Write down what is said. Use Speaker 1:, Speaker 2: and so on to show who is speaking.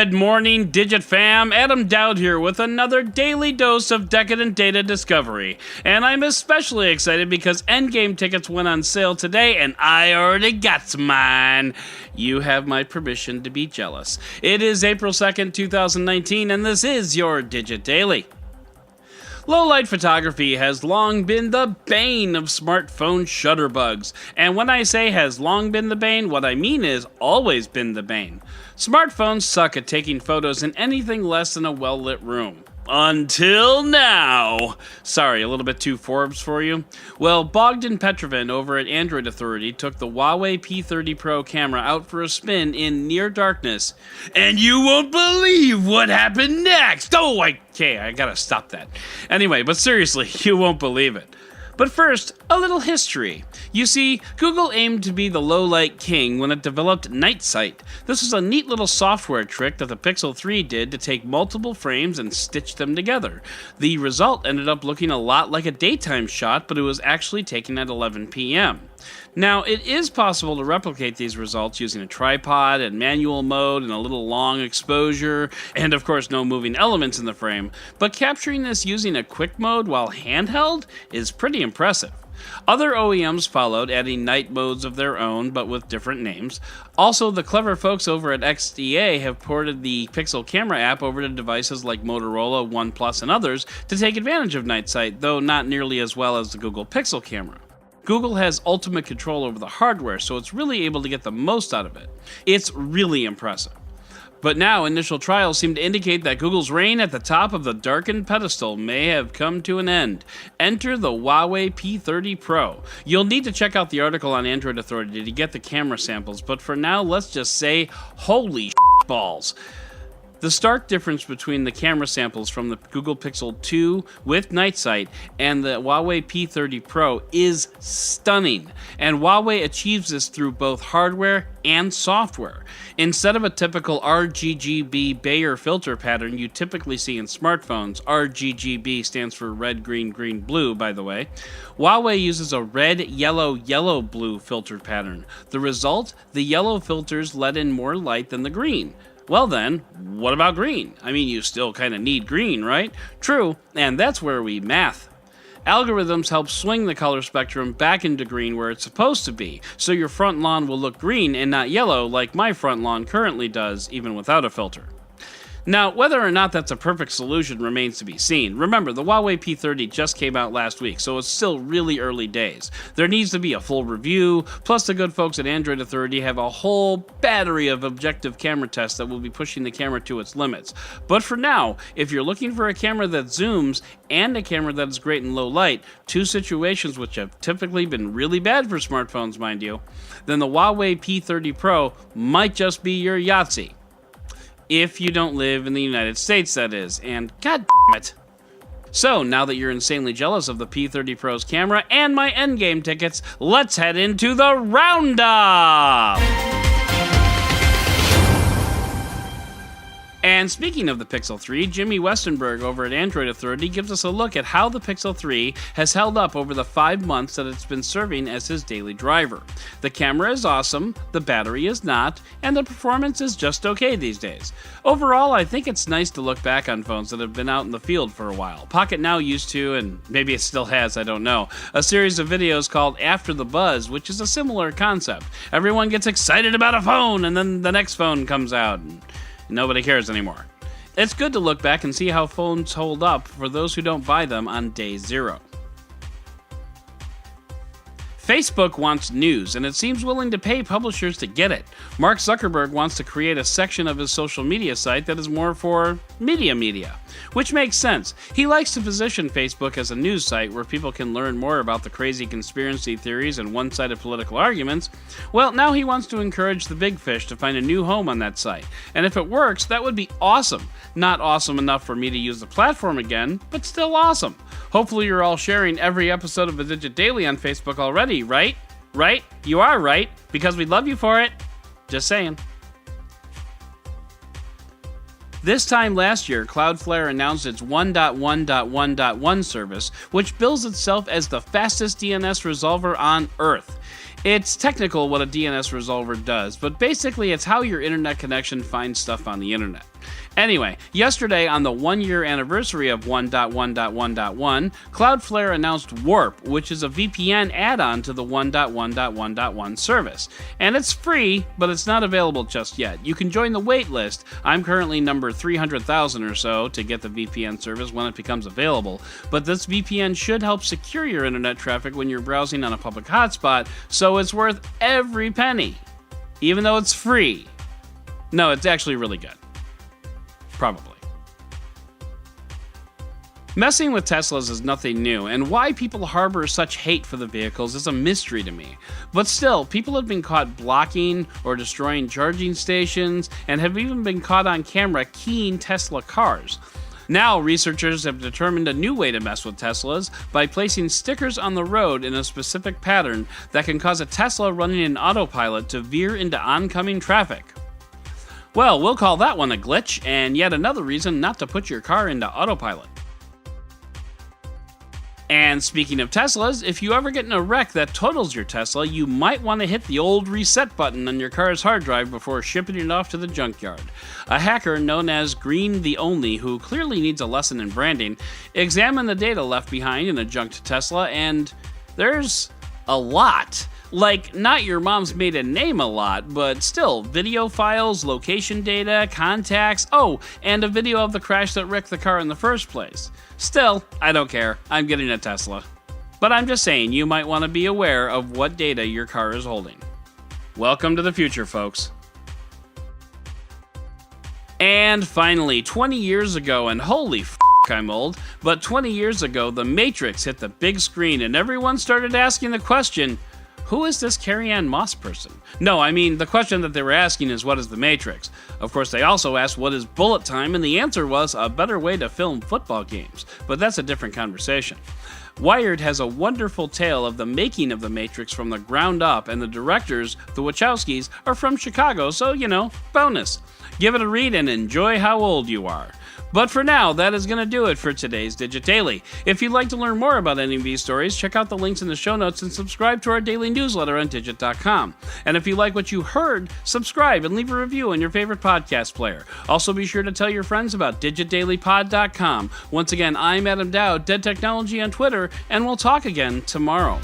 Speaker 1: Good morning, Digit fam. Adam Dowd here with another daily dose of decadent data discovery. And I'm especially excited because Endgame tickets went on sale today and I already got mine. You have my permission to be jealous. It is April 2nd, 2019, and this is your Digit Daily. Low-light photography has long been the bane of smartphone shutter bugs. And when I say has long been the bane, what I mean is always been the bane. Smartphones suck at taking photos in anything less than a well-lit room. Until now. Sorry, a little bit too Forbes for you? Well, Bogdan Petrovan over at Android Authority took the Huawei P30 Pro camera out for a spin in near darkness. And you won't believe what happened next! Okay, I gotta stop that. Anyway, but seriously, you won't believe it. But first, a little history. You see, Google aimed to be the low-light king when it developed Night Sight. This was a neat little software trick that the Pixel 3 did to take multiple frames and stitch them together. The result ended up looking a lot like a daytime shot, but it was actually taken at 11 p.m. Now, it is possible to replicate these results using a tripod and manual mode and a little long exposure, and of course no moving elements in the frame, but capturing this using a quick mode while handheld is pretty impressive. Other OEMs followed, adding night modes of their own, but with different names. Also, the clever folks over at XDA have ported the Pixel camera app over to devices like Motorola, OnePlus, and others to take advantage of Night Sight, though not nearly as well as the Google Pixel camera. Google has ultimate control over the hardware, so it's really able to get the most out of it. It's really impressive. But now, initial trials seem to indicate that Google's reign at the top of the darkened pedestal may have come to an end. Enter the Huawei P30 Pro. You'll need to check out the article on Android Authority to get the camera samples, but for now, let's just say, holy balls. The stark difference between the camera samples from the Google Pixel 2 with Night Sight and the Huawei P30 Pro is stunning, and Huawei achieves this through both hardware and software. Instead of a typical RGB Bayer filter pattern you typically see in smartphones, RGB stands for red, green, green, blue, by the way, Huawei uses a red, yellow, yellow, blue filter pattern. The result? The yellow filters let in more light than the green. Well then, what about green? I mean, you still kind of need green, right? True, and that's where we math. Algorithms help swing the color spectrum back into green where it's supposed to be, so your front lawn will look green and not yellow like my front lawn currently does, even without a filter. Now, whether or not that's a perfect solution remains to be seen. Remember, the Huawei P30 just came out last week, so it's still really early days. There needs to be a full review, plus the good folks at Android Authority have a whole battery of objective camera tests that will be pushing the camera to its limits. But for now, if you're looking for a camera that zooms and a camera that is great in low light, two situations which have typically been really bad for smartphones, mind you, then the Huawei P30 Pro might just be your Yahtzee. If you don't live in the United States, that is, and god damn it. So, now that you're insanely jealous of the P30 Pro's camera and my Endgame tickets, let's head into the roundup! And speaking of the Pixel 3, Jimmy Westenberg over at Android Authority gives us a look at how the Pixel 3 has held up over the 5 months that it's been serving as his daily driver. The camera is awesome, the battery is not, and the performance is just okay these days. Overall, I think it's nice to look back on phones that have been out in the field for a while. Pocket Now used to, and maybe it still has, I don't know, a series of videos called After the Buzz, which is a similar concept. Everyone gets excited about a phone, and then the next phone comes out, and nobody cares anymore. It's good to look back and see how phones hold up for those who don't buy them on day zero. Facebook wants news, and it seems willing to pay publishers to get it. Mark Zuckerberg wants to create a section of his social media site that is more for media, which makes sense. He likes to position Facebook as a news site where people can learn more about the crazy conspiracy theories and one-sided political arguments. Well, now he wants to encourage the big fish to find a new home on that site. And if it works, that would be awesome. Not awesome enough for me to use the platform again, but still awesome. Hopefully you're all sharing every episode of A Digit Daily on Facebook already, right? Right? You are right, because we love you for it. Just saying. This time last year, Cloudflare announced its 1.1.1.1 service, which bills itself as the fastest DNS resolver on Earth. It's technical what a DNS resolver does, but basically it's how your internet connection finds stuff on the internet. Anyway, yesterday on the 1-year anniversary of 1.1.1.1, Cloudflare announced Warp, which is a VPN add-on to the 1.1.1.1 service. And it's free, but it's not available just yet. You can join the wait list. I'm currently number 300,000 or so to get the VPN service when it becomes available, but this VPN should help secure your internet traffic when you're browsing on a public hotspot, so it's worth every penny, even though it's free. No, it's actually really good. Probably. Messing with Teslas is nothing new, and why people harbor such hate for the vehicles is a mystery to me. But still, people have been caught blocking or destroying charging stations, and have even been caught on camera keying Tesla cars. Now, researchers have determined a new way to mess with Teslas by placing stickers on the road in a specific pattern that can cause a Tesla running in autopilot to veer into oncoming traffic. Well, we'll call that one a glitch, and yet another reason not to put your car into autopilot. And speaking of Teslas, if you ever get in a wreck that totals your Tesla, you might want to hit the old reset button on your car's hard drive before shipping it off to the junkyard. A hacker known as Green the Only, who clearly needs a lesson in branding, examined the data left behind in a junked Tesla, and there's a lot. Like, not your mom's maiden name a lot, but still, video files, location data, contacts, and a video of the crash that wrecked the car in the first place. Still, I don't care. I'm getting a Tesla. But I'm just saying, you might want to be aware of what data your car is holding. Welcome to the future, folks. And finally, 20 years ago, and holy f***, I'm old, but 20 years ago, The Matrix hit the big screen and everyone started asking the question, who is this Carrie-Ann Moss person? No, I mean, the question that they were asking is, what is The Matrix? Of course, they also asked, what is bullet time? And the answer was, a better way to film football games. But that's a different conversation. Wired has a wonderful tale of the making of The Matrix from the ground up, and the directors, the Wachowskis, are from Chicago, so, bonus. Give it a read and enjoy how old you are. But for now, that is going to do it for today's Digit Daily. If you'd like to learn more about any of these stories, check out the links in the show notes and subscribe to our daily newsletter on Digit.com. And if you like what you heard, subscribe and leave a review on your favorite podcast player. Also, be sure to tell your friends about DigitDailyPod.com. Once again, I'm Adam Dowd, Dead Technology on Twitter, and we'll talk again tomorrow.